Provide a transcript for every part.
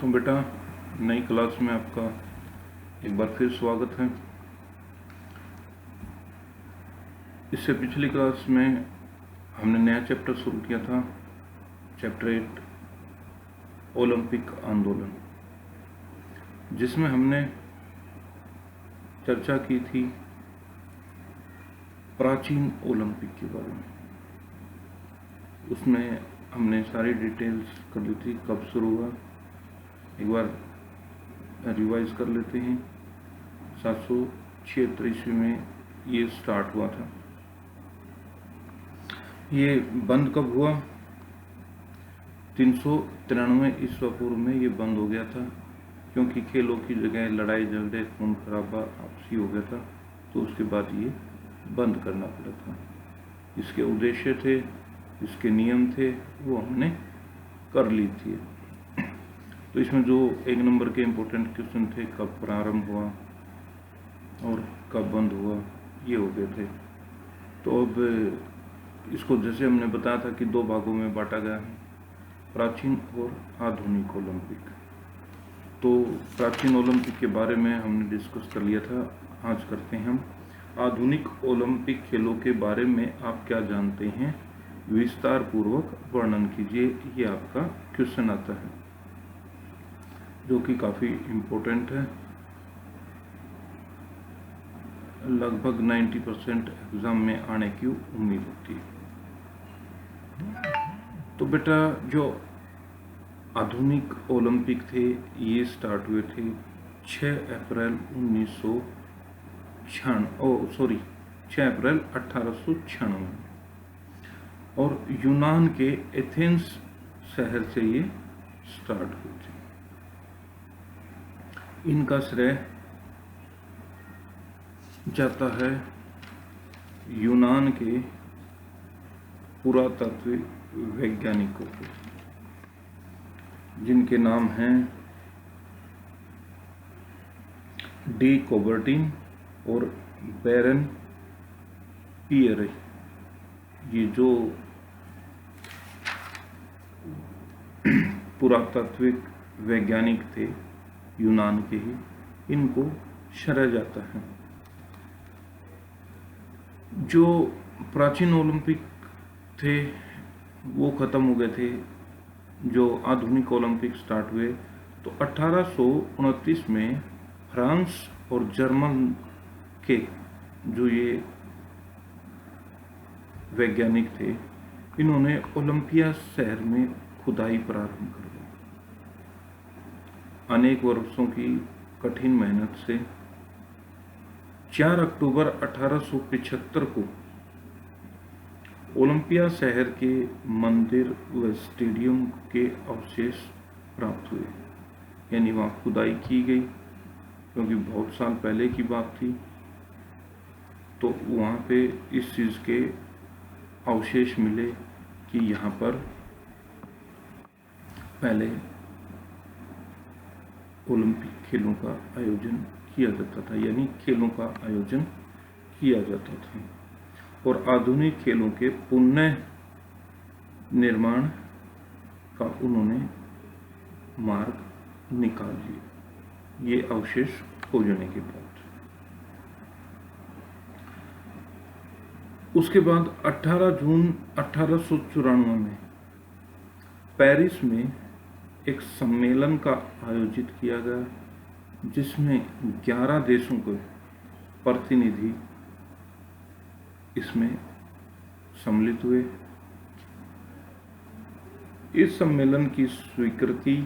तो बेटा, नई क्लास में आपका एक बार फिर स्वागत है। इससे पिछली क्लास में हमने नया चैप्टर शुरू किया था, चैप्टर 8 ओलंपिक आंदोलन, जिसमें हमने चर्चा की थी प्राचीन ओलंपिक के बारे में। उसमें हमने सारी डिटेल्स कर ली थी, कब शुरू हुआ, एक बार रिवाइज कर लेते हैं। 776 ईस्वी में ये स्टार्ट हुआ था। ये बंद कब हुआ? 393 ईस्वी पूर्व में ये बंद हो गया था, क्योंकि खेलों की जगह लड़ाई झगड़े खून खराबा आपसी हो गया था, तो उसके बाद ये बंद करना पड़ा था। इसके उद्देश्य थे, इसके नियम थे, वो हमने कर ली थी। तो इसमें जो एक नंबर के इम्पोर्टेंट क्वेश्चन थे, कब प्रारंभ हुआ और कब बंद हुआ, ये हो गए थे। तो अब इसको जैसे हमने बताया था कि दो भागों में बांटा गया है, प्राचीन और आधुनिक ओलंपिक। तो प्राचीन ओलंपिक के बारे में हमने डिस्कस कर लिया था। आज करते हैं हम आधुनिक ओलंपिक खेलों के बारे में आप क्या जानते हैं, विस्तार पूर्वक वर्णन कीजिए। ये आपका क्वेश्चन आता है, जो कि काफ़ी इम्पोर्टेंट है। लगभग 90% एग्ज़ाम में आने की उम्मीद होती है। तो बेटा, जो आधुनिक ओलंपिक थे, ये स्टार्ट हुए थे 6 अप्रैल 1896 और यूनान के एथेंस शहर से ये स्टार्ट हुए थे। इनका श्रेय जाता है यूनान के पुरातत्व वैज्ञानिकों को, जिनके नाम हैं डी कोबर्टिन और बैरन पियरे। ये जो पुरातात्विक वैज्ञानिक थे यूनान के ही, इनको श्रेय जाता है। जो प्राचीन ओलंपिक थे वो ख़त्म हो गए थे। जो आधुनिक ओलंपिक स्टार्ट हुए तो 1829 में फ्रांस और जर्मन के जो ये वैज्ञानिक थे, इन्होंने ओलंपिया शहर में खुदाई प्रारंभ कर दी। अनेक वर्षों की कठिन मेहनत से 4 अक्टूबर 1875 को ओलंपिया शहर के मंदिर व स्टेडियम के अवशेष प्राप्त हुए। यानी वहाँ खुदाई की गई, क्योंकि बहुत साल पहले की बात थी, तो वहाँ पे इस चीज़ के अवशेष मिले कि यहाँ पर पहले ओलंपिक खेलों का आयोजन किया जाता था, यानी खेलों का आयोजन किया जाता था। और आधुनिक खेलों के पुनः निर्माण का उन्होंने मार्ग निकाल लिया, ये अवशेष खोजने के बाद। उसके बाद 18 जून 1894 में पेरिस में एक सम्मेलन का आयोजित किया गया, जिसमें 11 देशों के प्रतिनिधि इसमें सम्मिलित हुए। इस सम्मेलन की स्वीकृति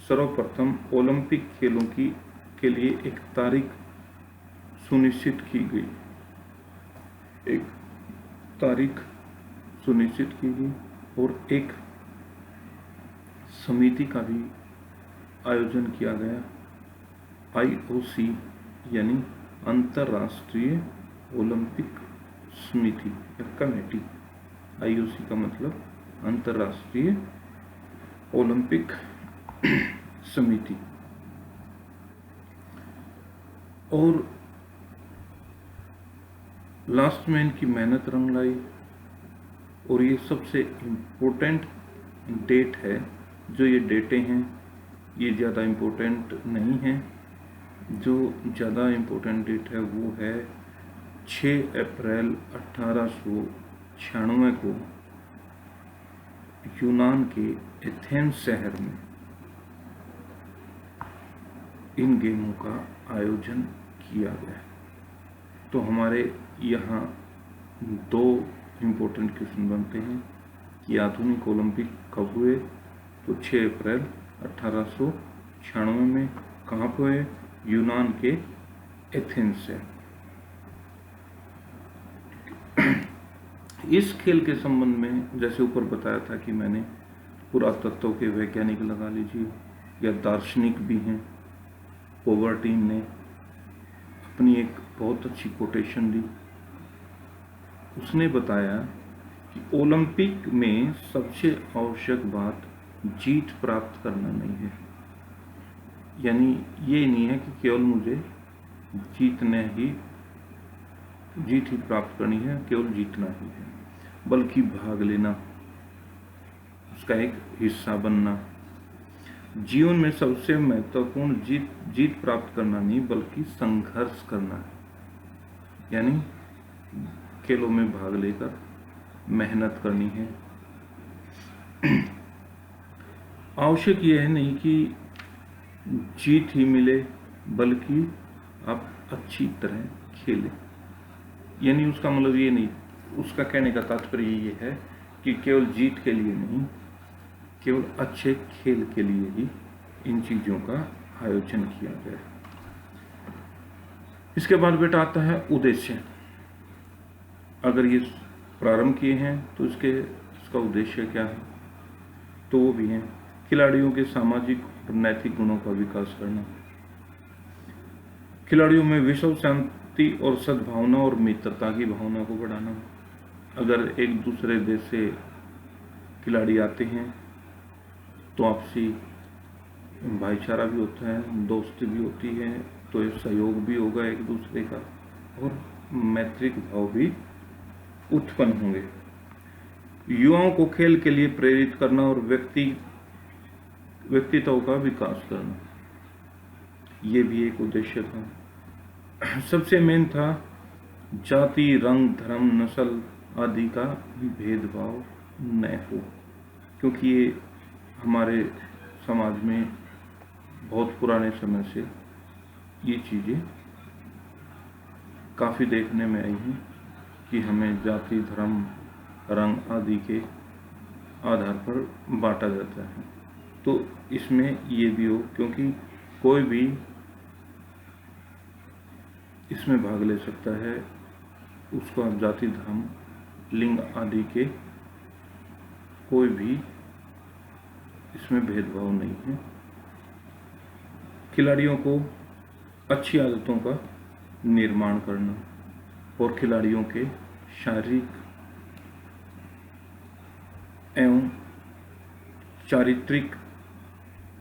सर्वप्रथम ओलंपिक खेलों के लिए एक तारीख सुनिश्चित की गई। एक तारीख सुनिश्चित की गई और एक समिति का भी आयोजन किया गया। IOC यानी अंतर्राष्ट्रीय ओलंपिक समिति या कमेटी। IOC का मतलब अंतर्राष्ट्रीय ओलंपिक समिति। और लास्ट में इनकी मेहनत रंग लाई। और ये सबसे इम्पोर्टेंट डेट है, जो ये डेटें हैं ये ज़्यादा इम्पोर्टेंट नहीं है। जो ज़्यादा इम्पोर्टेंट डेट है वो है 6 अप्रैल 1896 को यूनान के एथेंस शहर में इन गेमों का आयोजन किया गया। तो हमारे यहाँ 2 इम्पोर्टेंट क्वेश्चन बनते हैं कि आधुनिक ओलंपिक कब हुए, तो 6 अप्रैल 1896 में। कहाँ पे हुए? यूनान के एथेंस से। इस खेल के संबंध में जैसे ऊपर बताया था कि मैंने पुरातत्व के वैज्ञानिक लगा लीजिए या दार्शनिक भी हैं, पोवर्टीन ने अपनी एक बहुत अच्छी कोटेशन दी। उसने बताया कि ओलंपिक में सबसे आवश्यक बात जीत प्राप्त करना नहीं है। यानी ये नहीं है कि केवल मुझे जीत ही प्राप्त करनी है, केवल जीतना ही है, बल्कि भाग लेना, उसका एक हिस्सा बनना। जीवन में सबसे महत्वपूर्ण जीत प्राप्त करना नहीं बल्कि संघर्ष करना है। यानी खेलों में भाग लेकर मेहनत करनी है। आवश्यक यह है नहीं कि जीत ही मिले, बल्कि आप अच्छी तरह खेलें। यानी उसका मतलब ये नहीं, उसका कहने का तात्पर्य ये है कि केवल जीत के लिए नहीं, केवल अच्छे खेल के लिए ही इन चीज़ों का आयोजन किया गया। इसके बाद बेटा आता है उद्देश्य। अगर ये प्रारंभ किए हैं तो इसका उद्देश्य क्या है? तो वो भी है खिलाड़ियों के सामाजिक और नैतिक गुणों का विकास करना, खिलाड़ियों में विश्व शांति और सद्भावना और मित्रता की भावना को बढ़ाना। अगर एक दूसरे देश से खिलाड़ी आते हैं तो आपसी भाईचारा भी होता है, दोस्ती भी होती है, तो एक सहयोग भी होगा एक दूसरे का, और मैत्रिक भाव भी उत्पन्न होंगे। युवाओं को खेल के लिए प्रेरित करना और व्यक्तित्व का विकास करना, ये भी एक उद्देश्य था। सबसे मेन था जाति, रंग, धर्म, नस्ल आदि का भेदभाव न हो, क्योंकि ये हमारे समाज में बहुत पुराने समय से ये चीज़ें काफ़ी देखने में आई हैं कि हमें जाति, धर्म, रंग आदि के आधार पर बांटा जाता है। तो इसमें ये भी हो, क्योंकि कोई भी इसमें भाग ले सकता है, उसका जाति, धर्म, लिंग आदि के कोई भी इसमें भेदभाव नहीं है। खिलाड़ियों को अच्छी आदतों का निर्माण करना और खिलाड़ियों के शारीरिक एवं चारित्रिक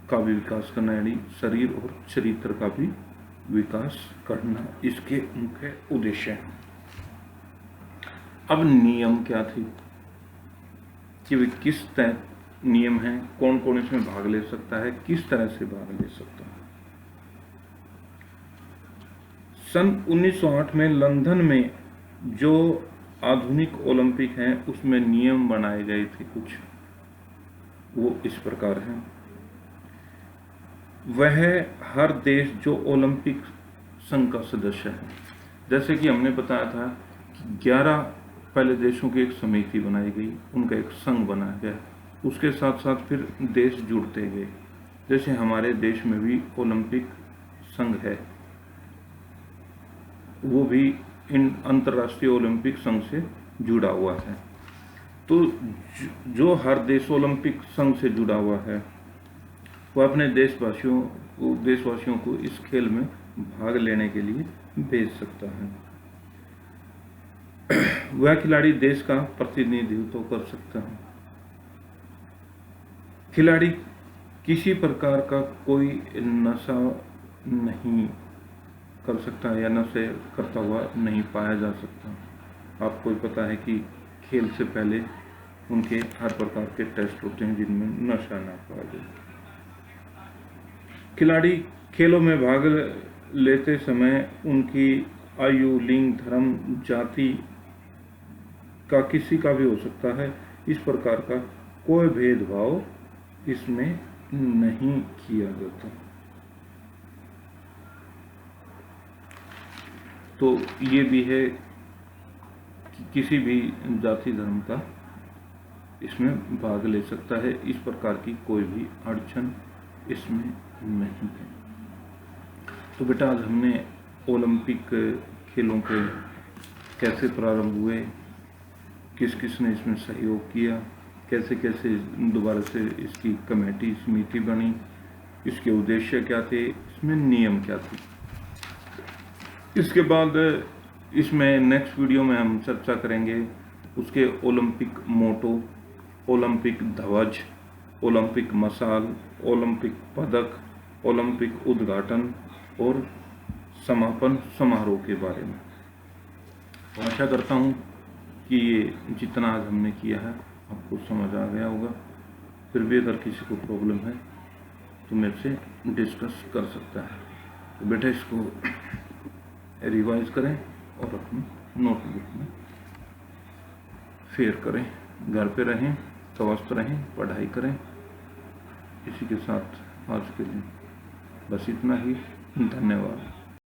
का भी विकास करना, यानी शरीर और चरित्र का भी विकास करना, इसके मुख्य उद्देश्य हैं। अब नियम क्या थे कि वे किस तरह नियम हैं, कौन कौन इसमें भाग ले सकता है, किस तरह से भाग ले सकता है। सन 1908 में लंदन में जो आधुनिक ओलंपिक हैं उसमें नियम बनाए गए थे कुछ, वो इस प्रकार हैं। वह हर देश जो ओलंपिक संघ का सदस्य है, जैसे कि हमने बताया था कि 11 पहले देशों की एक समिति बनाई गई, उनका एक संघ बनाया गया, उसके साथ साथ फिर देश जुड़ते गए। जैसे हमारे देश में भी ओलंपिक संघ है, वो भी इन अंतर्राष्ट्रीय ओलंपिक संघ से जुड़ा हुआ है। तो जो हर देश ओलंपिक संघ से जुड़ा हुआ है वो अपने देशवासियों को इस खेल में भाग लेने के लिए भेज सकता है। वह खिलाड़ी देश का प्रतिनिधित्व कर सकता है। खिलाड़ी किसी प्रकार का कोई नशा नहीं कर सकता या नशे करता हुआ नहीं पाया जा सकता। आपको पता है कि खेल से पहले उनके हर प्रकार के टेस्ट होते हैं जिनमें नशा ना पाया जाए। खिलाड़ी खेलों में भाग लेते समय उनकी आयु, लिंग, धर्म, जाति का किसी का भी हो सकता है। इस प्रकार का कोई भेदभाव इसमें नहीं किया जाता। तो ये भी है कि किसी भी जाति धर्म का इसमें भाग ले सकता है। इस प्रकार की कोई भी अड़चन इसमें नहीं है। तो बेटा आज हमने ओलंपिक खेलों के कैसे प्रारंभ हुए, किस किस ने इसमें सहयोग किया, कैसे कैसे दोबारा से इसकी कमेटी समिति बनी, इसके उद्देश्य क्या थे, इसमें नियम क्या थे। इसके बाद इसमें नेक्स्ट वीडियो में हम चर्चा करेंगे उसके ओलंपिक मोटो, ओलंपिक ध्वज, ओलंपिक मशाल, ओलंपिक पदक, ओलंपिक उद्घाटन और समापन समारोह के बारे में। आशा करता हूँ कि ये जितना आज हमने किया है आपको समझ आ गया होगा। फिर भी अगर किसी को प्रॉब्लम है तो मेरे से डिस्कस कर सकता है। तो बेटा इसको रिवाइज करें और अपनी नोटबुक में शेयर करें। घर पे रहें, स्वस्थ रहें, पढ़ाई करें। इसी के साथ आज के दिन बस इतना ही। धन्यवाद।